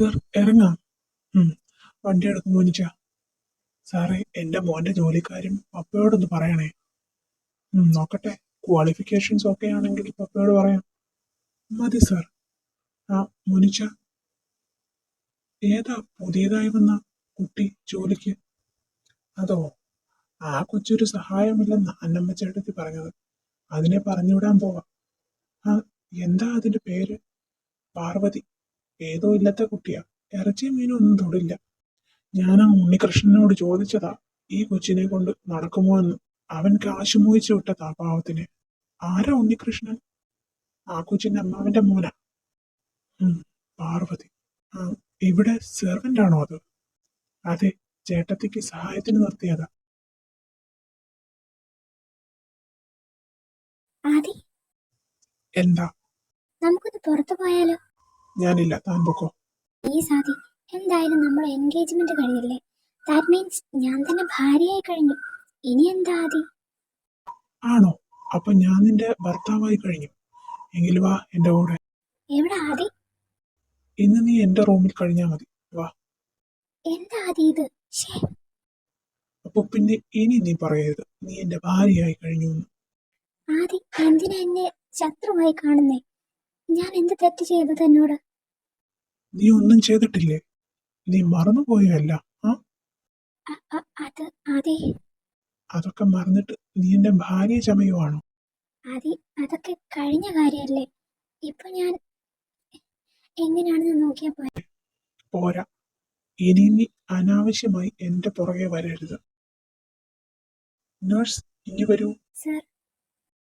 Sir ഇറങ്ങാം. ഉം, വണ്ടി എടുക്കും മോനിച്ച. സാറേ എന്റെ മോന്റെ ജോലിക്കാര്യം പപ്പയോടൊന്ന് പറയണേ. നോക്കട്ടെ, ക്വാളിഫിക്കേഷൻസ് ഒക്കെ ആണെങ്കിൽ പപ്പയോട് പറയാം. മതി സർ. ആ മോനിച്ച, ഏതാ പുതിയതായി വന്ന കുട്ടി ജോലിക്ക്? അതോ, ആ കൊച്ചൊരു സഹായമില്ലെന്ന് അന്നമ്മ ചേട്ടത്തി പറഞ്ഞത്. അതിനെ പറഞ്ഞുവിടാൻ പോവാ. ആ, എന്താ അതിന്റെ പേര്? പാർവതി. ഏതോ ഇല്ലത്തെ കുട്ടിയാ. ഇറച്ചിയും മീനും ഒന്നും തൊടില്ല. ഞാൻ ആ ഉണ്ണികൃഷ്ണനോട് ചോദിച്ചതാ ഈ കൊച്ചിനെ കൊണ്ട് നടക്കുമോ എന്ന്. അവൻ കാശ് മോഹിച്ചു വിട്ടതാ പാവത്തിന്. ആരാ ഉണ്ണികൃഷ്ണൻ? ആ കൊച്ചിന്റെ അമ്മാവന്റെ മോനാ. ഉം, പാർവതി. ആ, ഇവിടെ സെർവന്റ് ആണോ അത്? അതെ, ചേട്ടത്തിക്ക് സഹായത്തിന് നിർത്തിയതാ. ആദി, എന്താ? നമുക്കൊന്ന് പുറത്തു പോയാലോ? ഞാനില്ല, താൻ പൊക്കോ. പ്ലീസ് ആദി, എന്തായാലും നമ്മുടെ എൻഗേജ്മെന്റ് കഴിഞ്ഞില്ലേ? ദാറ്റ് മീൻസ് ഞാൻ തന്നെ ഭാര്യയായി കഴിഞ്ഞു. ഇനി എന്താ ആദി? ആണോ? അപ്പൊ ഞാൻ നിന്റെ ഭർത്താവായി കഴിഞ്ഞു. എങ്കിൽ വാ എന്റെ കൂടെ. എവിടെ ആദി? ഇന്ന് നീ എന്റെ റൂമിൽ കഴിഞ്ഞാ മതി. വാ. എന്താ ആദി ഇത്? ശ്ശേ. അപ്പൊ പിന്നെ ഇനി നീ പറയരുത് നീ എന്റെ ഭാര്യയായി കഴിഞ്ഞു എന്ന്. ആദി, എന്തിനാ എന്നെ ശത്രുവായി കാണുന്നേ? ഞാൻ എന്ത് തെറ്റ് ചെയ്തു തന്നോട്? നീ ഒന്നും ചെയ്തിട്ടില്ലേ? നീ മറന്നുപോയല്ല? ആ, അത് ആദി. അതൊക്കെ മറന്നിട്ട് നീ എന്റെ ഭാര്യ ചമയുവാണോ? ആദി, അതൊക്കെ കഴിഞ്ഞ കാര്യല്ലേ. ഇപ്പൊ ഞാൻ എങ്ങനെയാണെന്ന് നോക്കിയാ പോരെ? പോരാ, ഇനി നീ അനാവശ്യമായി എന്റെ പുറകെ വരരുത്. നഴ്സ്, ഇനി വരൂ. സർ.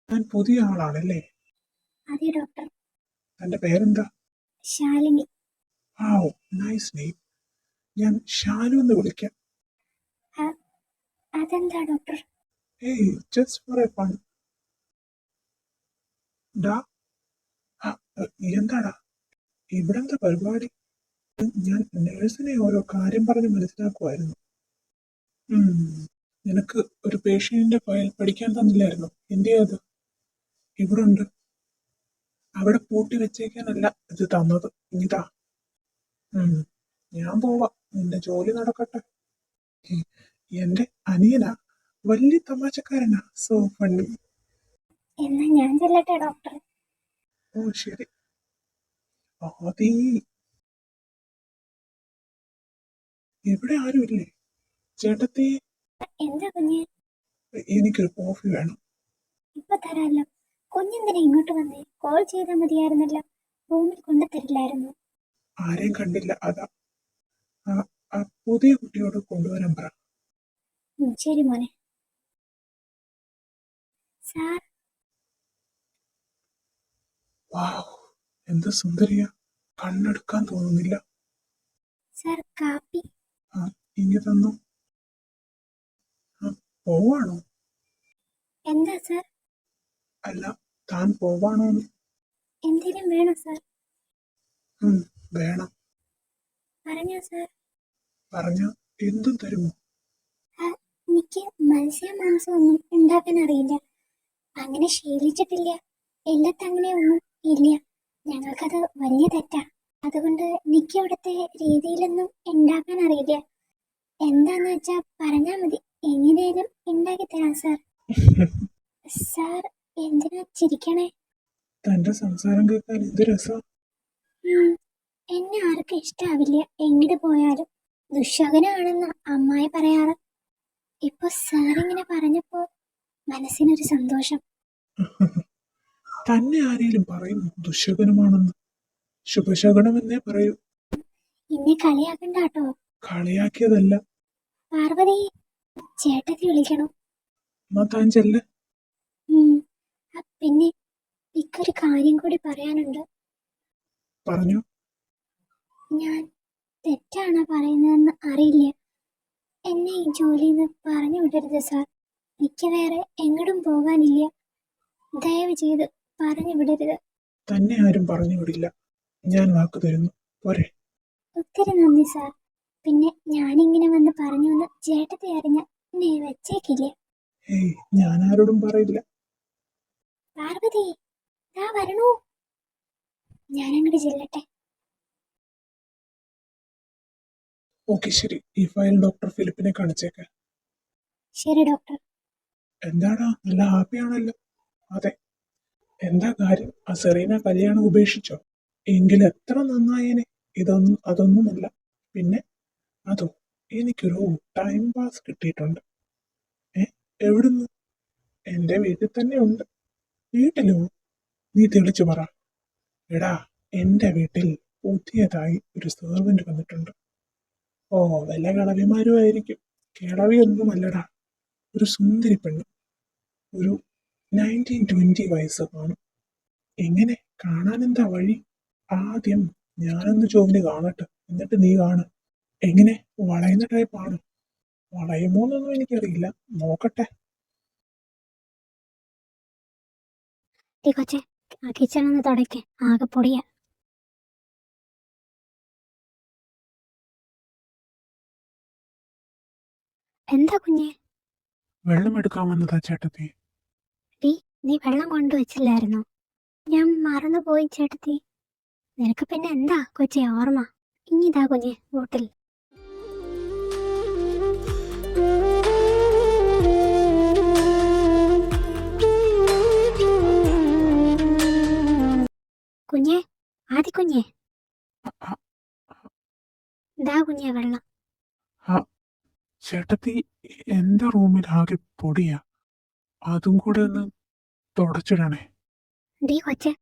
ഞാൻ പുതിയ ആളാണല്ലേ? അതെ ഡോക്ടർ. തന്റെ പേരെന്താ? ശാലിനി. ആവോ, നൈസ് നെയിം. ഞാൻ ഷാലു എന്ന് വിളിക്കാം. അതെന്താ ഡോക്ടർ? ഏയ്, ജസ്റ്റ് ഫോർ എ ഫൺ. ഡാ, ആ, എന്താടാ ഇവിടെ എന്താ പരിപാടി? ഞാൻ നേഴ്സിനെ ഓരോ കാര്യം പറഞ്ഞ് മനസ്സിലാക്കുമായിരുന്നു. നിനക്ക് ഒരു പേഷ്യന്റിന്റെ ഫയൽ പഠിക്കാൻ തന്നില്ലായിരുന്നു? എന്തിയാ അത്? ഇവിടെ ഉണ്ട്. അവിടെ പൂട്ടി വെച്ചേക്കാനല്ല ഇത് തന്നത്. ഇതാ. ഞാൻ പോവാ, നിന്റെ ജോലി നടക്കട്ടെ. എന്റെ അനിയനാ, വലിയ തമാശക്കാരനാ. So funny. എന്നാ ഞാൻ ചെല്ലട്ടെ ഡോക്ടർ? ഓ ശരി. ആദി, ഇവിടെ ആരുമില്ലേ? ചേട്ടത്തി, എന്താ കുഞ്ഞ്? എനിക്കൊരു കോഫി വേണം. ഇപ്പൊ തരാമല്ലോ. കുഞ്ഞെന്തിനാ ഇങ്ങോട്ട് വന്നേ? കോൾ ചെയ്താൽ മതിയായിരുന്നല്ലോ. റൂമിൽ കൊണ്ടു തരില്ലായിരുന്നു? ആരെയും കണ്ടില്ല, അതാ. ആ, ആ പുതിയ കുട്ടിയോട് കൊണ്ടുവരാൻ പറ. ശരി മോനെ. സാർ. വാവ്, എന്ത് സുന്ദരിയാ. കണ്ണെടുക്കാൻ തോന്നുന്നില്ല. സാർ, കാപ്പി. ആ, ഇങ്ങ് തന്നു. പോവാണോ? എന്താ സാർ? അല്ല, താൻ പോവാണോന്ന്. എന്തെങ്കിലും വേണോ സാർ? വേണം. പറഞ്ഞോ സാർ. പറഞ്ഞ എന്തും തരുമോ? എനിക്ക് മത്സ്യമാംസമൊന്നും ഉണ്ടാക്കാൻ അറിയില്ല. അങ്ങനെ ശീലിച്ചിട്ടില്ല. എല്ലാത്തും അങ്ങനെ ഒന്നും ഇല്ല. ഞങ്ങൾക്കത് വലിയ തെറ്റാ. അതുകൊണ്ട് എനിക്ക് അവിടുത്തെ രീതിയിലൊന്നും ഉണ്ടാക്കാൻ അറിയില്ല. എന്താന്ന് വെച്ചാ പറഞ്ഞാ മതി, എങ്ങനെയാലും ഉണ്ടാക്കി തരാം സാർ. സാർ, എന്തിനാ ചിരിക്കണേ? തന്റെ സംസാരം കേൾക്കാൻ എന്ത് രസം. എന്നെ ആർക്കും ഇഷ്ടാവില്ല എങ്ങോട്ട് പോയാലും. ദുശകനാണെന്ന് അമ്മായി പറയാറ്. ഇപ്പൊ സാറിങ്ങനെ പറഞ്ഞപ്പോ മനസ്സിനൊരു സന്തോഷം. തന്നെ ആരെങ്കിലും പറയും ദുശകനമാണെന്ന്? ശുഭശകനമെന്നേ പറയൂ. എന്നെ കളിയാക്കണ്ട കേട്ടോ. കളിയാക്കിയതല്ല. പാർവതി, ചേട്ടത്തി വിളിക്കണം. എന്നാ താൻ ചെല്ല്. പിന്നെ എനിക്കൊരു കാര്യം കൂടി പറയാനുണ്ട്. പറഞ്ഞു. ഞാൻ തെറ്റാണോ പറയുന്നതെന്ന് അറിയില്ല. എന്നെ ഈ ജോലിയിൽ നിന്ന് പറഞ്ഞു വിടരുത് സാർ. എനിക്ക് വേറെ എങ്ങോട്ടും പോകാനില്ല. ദയവ് ചെയ്ത് പറഞ്ഞു വിടരുത്. തന്നെ ആരും പറഞ്ഞു വിടില്ല. ഞാൻ വാക്ക് തരുന്നു. പോരെ? ഒത്തിരി നന്ദി സാർ. പിന്നെ ഞാനിങ്ങനെ വന്ന് പറഞ്ഞു എന്ന് ചേട്ടത്തെ അറിഞ്ഞ എന്നെ വെച്ചേക്കില്ല. ഏയ്, ഞാൻ ആരോടും പറയില്ല. പാർവതി, ദാ വരണു. ഞാനങ്ങോട്ട് ചെല്ലട്ടെ? ഓക്കെ ശരി, ഈ ഫയൽ ഡോക്ടർ ഫിലിപ്പിനെ കാണിച്ചേക്ക്. ശരി ഡോക്ടർ. എന്താടാ, നല്ല ഹാപ്പിയാണല്ലോ? അതെ. എന്താ കാര്യം? ആ സെറീന കല്യാണം ഉപേക്ഷിച്ചോ? എങ്കിൽ എത്ര നന്നായേനെ. അതൊന്നുമല്ല. പിന്നെ അതോ, എനിക്കൊരു ടൈം പാസ് കിട്ടിയിട്ടുണ്ട്. ഏ, എവിടുന്ന്? എന്റെ വീട്ടിൽ തന്നെ ഉണ്ട്. വീട്ടിലോ? നീ തെളിച്ചു പറ. എടാ, എന്റെ വീട്ടിൽ പുതിയതായി ഒരു സെർവന്റ് വന്നിട്ടുണ്ട്. ഓ, വല്ല കിളവിമാരും ആയിരിക്കും. കിളവിയൊന്നുമല്ലടാ, ഒരു സുന്ദരി പെണ്ണ്. ഒരു 19-20 വയസ്സ് കാണും. എങ്ങനെ? കാണാൻ എന്താ വഴി? ആദ്യം ഞാനൊന്ന് ജോവിന് കാണട്ടെ, എന്നിട്ട് നീ കാണ്. എങ്ങനെ? വളയുന്ന ടൈപ്പാണോ? വളയുമോന്നൊന്നും എനിക്കറിയില്ല, നോക്കട്ടെ. ഈ കൊച്ചെ, ആ കിച്ചൺ ഒന്ന് തുടയ്ക്ക്, ആകെ പൊടിയാ. എന്താ കുഞ്ഞെ? വെള്ളം എടുക്കാൻ വന്നതാ ചേട്ടത്തി. ഡീ, നീ വെള്ളം കൊണ്ടുവച്ചില്ലായിരുന്നോ? ഞാൻ മറന്നുപോയി ചേട്ടത്തി. നിനക്ക് പിന്നെ എന്താ കൊച്ചെ ഓർമ്മ? ഇങ്ങിതാ കുഞ്ഞെ ബോട്ടിൽ. കുഞ്ഞെ, ആദി കുഞ്ഞെ, അ- ഇതാ കുഞ്ഞെ വെള്ളം. ആ, ചേട്ടത്തി, എന്റെ റൂമിൽ ആകെ പൊടിയാ. അതും കൂടെ ഒന്ന് തുടച്ചിടണേ. ഡീ കൊച്ചെ,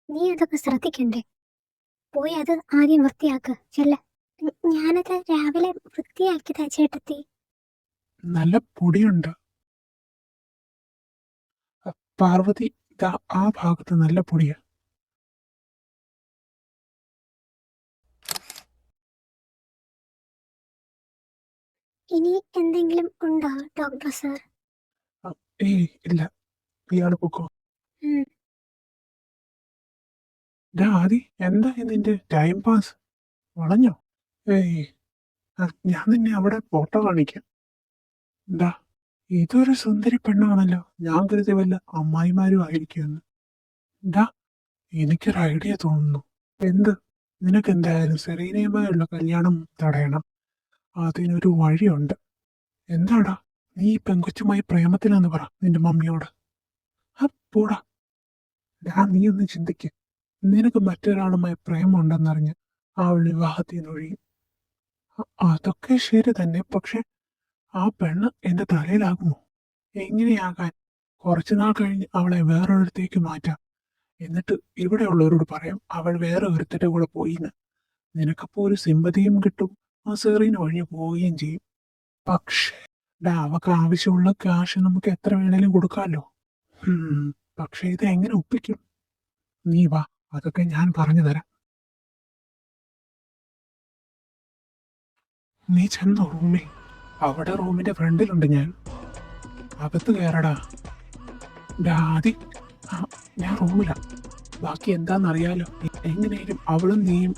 നീ അതൊക്കെ ശ്രദ്ധിക്കണ്ടേ? പോയി അത് ആദ്യം വൃത്തിയാക്ക് ചെല്ല. ഞാനത് രാവിലെ വൃത്തിയാക്കിയതാ ചേട്ടത്തി. നല്ല പൊടിയുണ്ട്. പാർവതി, ദാ ആ ഭാഗത്ത് നല്ല പൊടിയാ. ഇനി എന്തെങ്കിലും ഉണ്ടോ ഡോക്ടർ സാർ? ഏയ് ഇല്ല, ഇയാള് പൊക്കോ. ഉം. ഡാ ആദി, എന്താ നിന്റെ ടൈം പാസ്? വളഞ്ഞോ? ഏയ്, ഞാൻ നിന്നെ അവിടെ ഫോട്ടോ കാണിക്കാം. എന്താ, ഇതൊരു സുന്ദരി പെണ്ണാണല്ലോ. ഞാൻ കരുതി വല്ല അമ്മായിമാരും ആയിരിക്കുമെന്ന്. എന്താ, എനിക്കൊരു ഐഡിയ തോന്നുന്നു. എന്ത്? നിനക്ക് എന്തായാലും സെറീനയുമായുള്ള കല്യാണം തടയണം. അതിനൊരു വഴിയുണ്ട്. എന്താടാ, നീ ഈ പെങ്കൊച്ചുമായി പ്രേമത്തിലാന്ന് പറ നിന്റെ മമ്മിയോട്. പോടാ. ഡാ, നീ ഒന്ന് ചിന്തിക്ക്. നിനക്ക് മറ്റൊരാളുമായി പ്രേമമുണ്ടെന്നറിഞ്ഞ് അവൾ വിവാഹത്തിൽ നിന്ന് ഒഴിയും. അതൊക്കെ ശരി തന്നെ, പക്ഷെ ആ പെണ്ണ് എന്റെ തലയിലാകുമോ? എങ്ങനെയാകാൻ? കുറച്ചുനാൾ കഴിഞ്ഞ് അവളെ വേറൊരിടത്തേക്ക് മാറ്റാം. എന്നിട്ട് ഇവിടെയുള്ളവരോട് പറയാം അവൾ വേറെ ഒരുത്തരുടെ കൂടെ പോയിന്ന്. നിനക്കപ്പോ ഒരു സിമ്പതിയും കിട്ടും, ആ സെറീന വഴി പോവുകയും ചെയ്യും. പക്ഷേ ഡാ, അവക്ക് ആവശ്യമുള്ള ക്യാഷ് നമുക്ക് എത്ര വേണേലും കൊടുക്കാമല്ലോ. പക്ഷെ ഇത് എങ്ങനെ ഒപ്പിക്കും? നീ വാ, അതൊക്കെ ഞാൻ പറഞ്ഞു തരാം. നീ ചെന്നോ റൂമിൽ? അവിടെ റൂമിന്റെ ഫ്രണ്ടിലുണ്ട് ഞാൻ. അകത്ത് കയറടാ. ഡാ ആദി, ഞാൻ റൂമിലാ. ബാക്കി എന്താണെന്നറിയാലോ. എങ്ങനെയും അവളും നീയും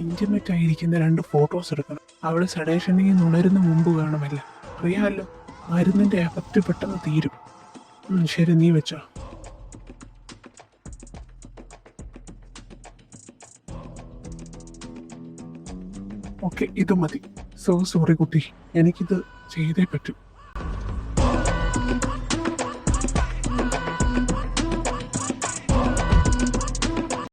ഇന്റിമേറ്റ് ആയിരിക്കുന്ന 2 ഫോട്ടോസ് എടുക്കണം. അവള് സെഡേഷനിൽ നിന്ന് ഉണരുന്ന മുമ്പ് വേണമല്ല. അറിയാമല്ലോ, മരുന്നിന്റെ എഫക്റ്റ് പെട്ടെന്ന് തീരും. ശരി, നീ വെച്ചോ. ഓക്കെ, ഇത് മതി. സോറി കുട്ടി, എനിക്കിത് ചെയ്തേ പറ്റൂ.